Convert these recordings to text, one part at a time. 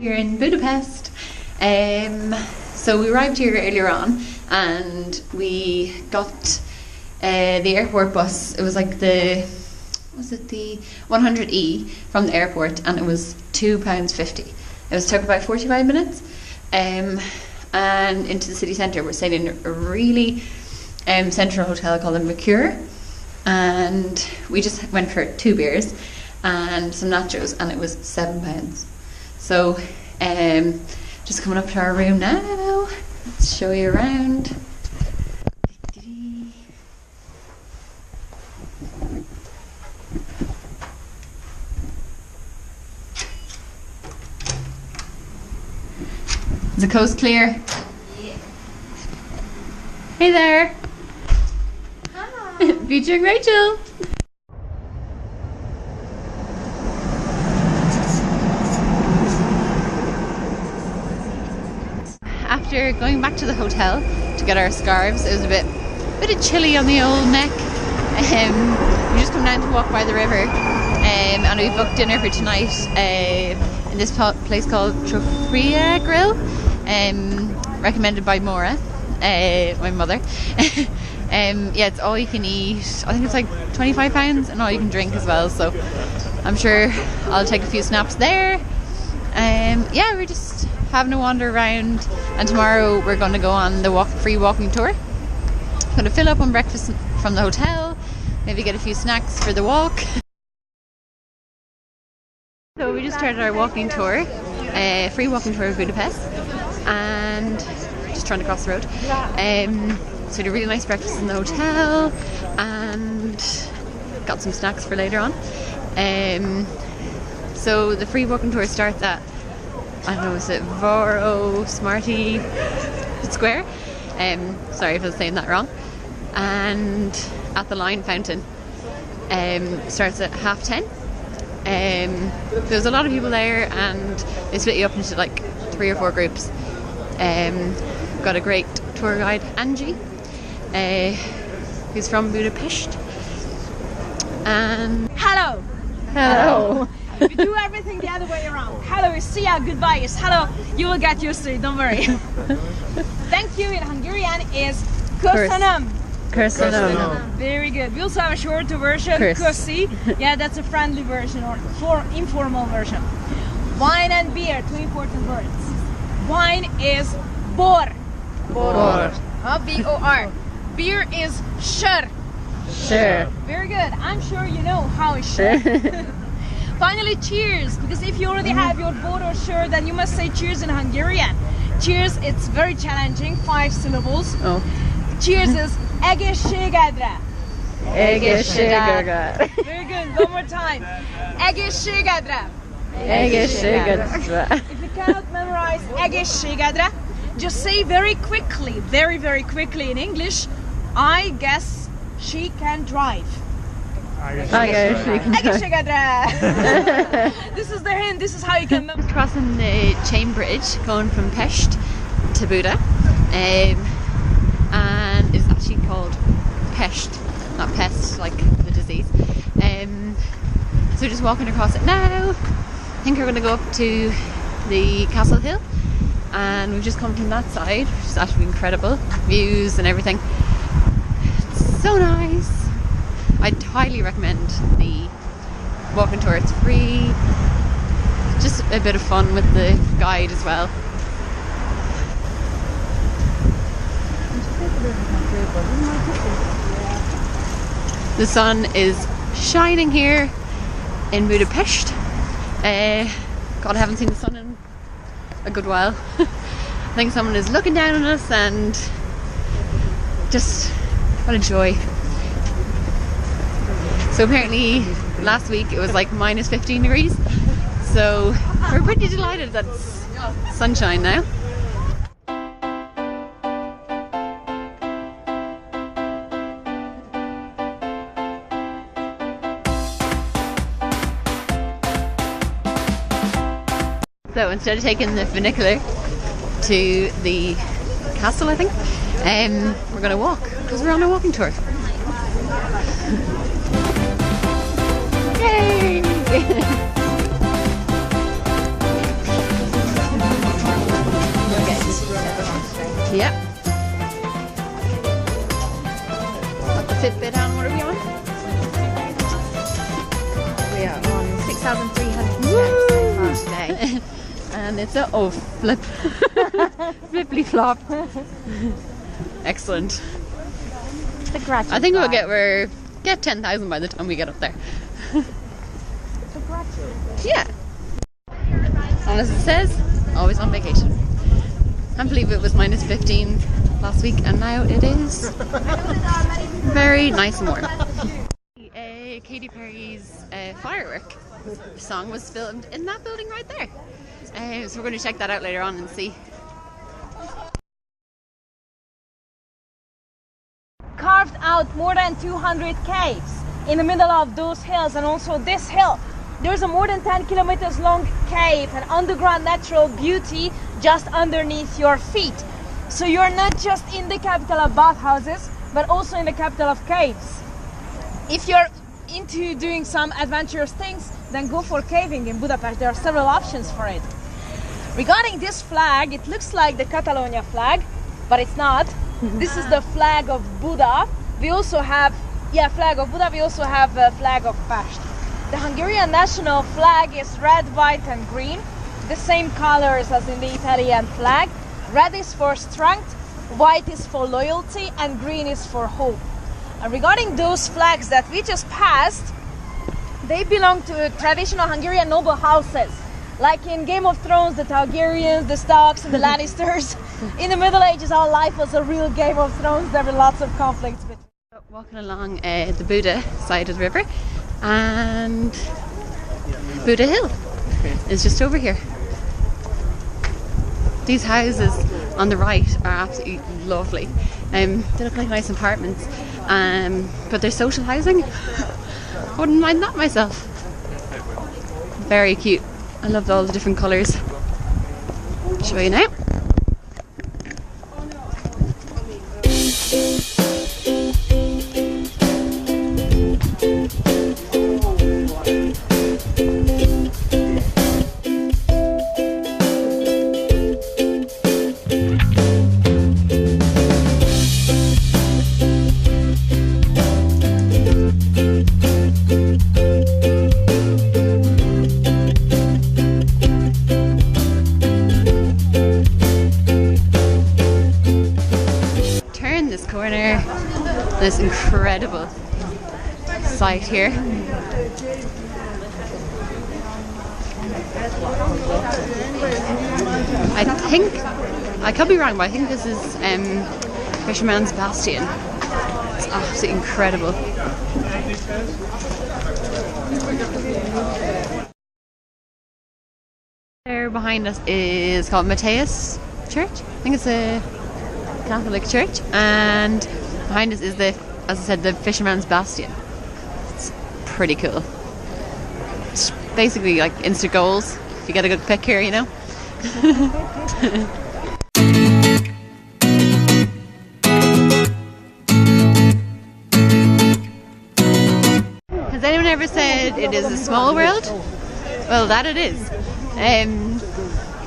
We're in Budapest. So we arrived here earlier on and we got the airport bus. It was like the 100E from the airport, and it was £2.50. It took about 45 minutes. And into the city centre. We're staying in a really central hotel called the Mercure, and we just went for 2 beers and some nachos, and it was £7. So just coming up to our room now. Let's show you around. Is the coast clear? Yeah. Hey there. Hi. Featuring Rachel. After going back to the hotel to get our scarves, it was a bit chilly on the old neck. We just come down to walk by the river, and we booked dinner for tonight in this place called Tropea Grill, recommended by Maura, my mother. Yeah, it's all you can eat. I think it's like £25 and all you can drink as well, so I'm sure I'll take a few snaps there. Yeah, we're just having a wander around, and tomorrow we're going to go on the free walking tour. I'm going to fill up on breakfast from the hotel, maybe get a few snacks for the walk. So we just started our walking tour, free walking tour of Budapest, and just trying to cross the road. So we had a really nice breakfast in the hotel and got some snacks for later on. So the free walking tour starts at, I don't know, is it Voro Smarty Square? Sorry if I was saying that wrong. And at the Lion Fountain. Starts at 10:30. There's a lot of people there, and they split you up into like 3 or 4 groups. Got a great tour guide, Angie, who's from Budapest. And hello. Hello. We do everything the other way around. Hello is see ya, goodbye is hello. You will get used to it, don't worry. Thank you in Hungarian is köszönöm. Köszönöm. Very good. We also have a shorter version, köszi. Yeah, that's a friendly version or informal version. Wine and beer, 2 important words. Wine is bor. Bor. B-O-R. Beer is sör. Sure. Very good. I'm sure you know how it's sure. Finally, cheers, because if you already have your bor or sure, then you must say cheers in Hungarian. Cheers, it's very challenging, 5 syllables. Oh. Cheers is egészségedre. Egészségedre. Very good, one more time. Egészségedre. Egészségedre. If you cannot memorize egészségedre, just say very quickly, very quickly in English, I guess she can drive. Egészségedre. This is the hint, this is how you can memorize. Crossing the chain bridge, going from Pest to Buda. And it's actually called Pest, not pest like the disease. So we're just walking across it now. I think we're going to go up to the Castle Hill, and we've just come from that side, which is actually incredible. Views and everything. It's so nice. I'd highly recommend the walking tour. It's free, just a bit of fun with the guide as well. The sun is shining here in Budapest. God, I haven't seen the sun in a good while. I think someone is looking down on us, and just what a joy. So apparently last week it was like minus 15 degrees. So we're pretty delighted that it's sunshine now. So instead of taking the funicular to the castle, I think, we're going to walk, because we're on a walking tour. Yay! 2,300 steps so far today. And it's a flip. Flipply flop. Excellent. The graduate I think we'll vibe. get 10,000 by the time we get up there. The graduate vibe. Yeah. And as it says, always on vacation. Can't believe it was minus 15 last week and now it is very nice and warm. Katy Perry's firework song was filmed in that building right there. So we're going to check that out later on and see. Carved out more than 200 caves in the middle of those hills, and also this hill. There's a more than 10 kilometers long cave and underground natural beauty just underneath your feet. So you're not just in the capital of bathhouses, but also in the capital of caves. If you're into doing some adventurous things, then go for caving in Budapest. There are several options for it. Regarding this flag, it looks like the Catalonia flag, but it's not. This is the flag of Buda. We also have, flag of Buda. We also have a flag of Pest. The Hungarian national flag is red, white and green, the same colors as in the Italian flag. Red is for strength, white is for loyalty and green is for hope. And regarding those flags that we just passed, they belong to traditional Hungarian noble houses. Like in Game of Thrones, the Targaryens, the Starks and the Lannisters. In the Middle Ages, our life was a real Game of Thrones. There were lots of conflicts between. Walking along the Buda side of the river, and Buda Hill is just over here. These houses on the right are absolutely lovely. They look like nice apartments, but they're social housing. Wouldn't mind that myself. Very cute. I loved all the different colours. Show you now. This incredible site here. I think, I could be wrong, but I think this is Fisherman's Bastion. It's absolutely incredible. There behind us is called Matthias Church. I think it's a Catholic church, and behind us is the, as I said, the Fisherman's Bastion. It's pretty cool. It's basically like Insta goals if you get a good pick here, you know. Has anyone ever said it is a small world? Well, that it is.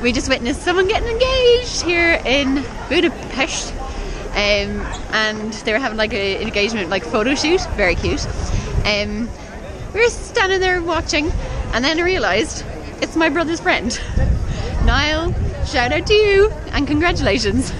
We just witnessed someone getting engaged here in Budapest. And they were having like an engagement like photo shoot, very cute. We were standing there watching, and then I realised it's my brother's friend. Niall, shout out to you and congratulations.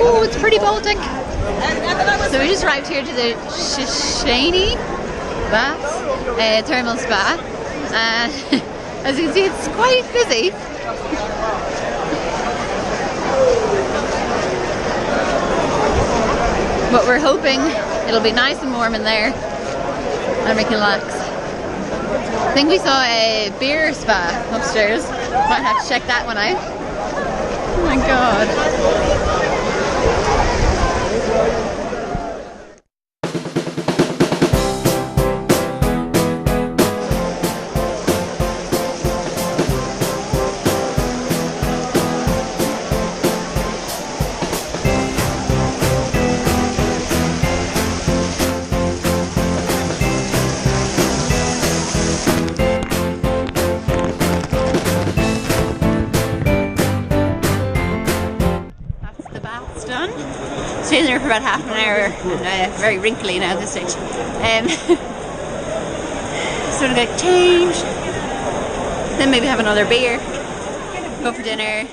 Oh, it's pretty Baltic. So we just arrived here to the Shishani Bath Thermal Spa. As you can see, it's quite busy. But we're hoping it'll be nice and warm in there and we can relax. I think we saw a beer spa upstairs. Might have to check that one out. Oh my god. the bath's done. Stayed there for about half an hour, and very wrinkly now at this stage. So to get changed, then maybe have another beer, go for dinner.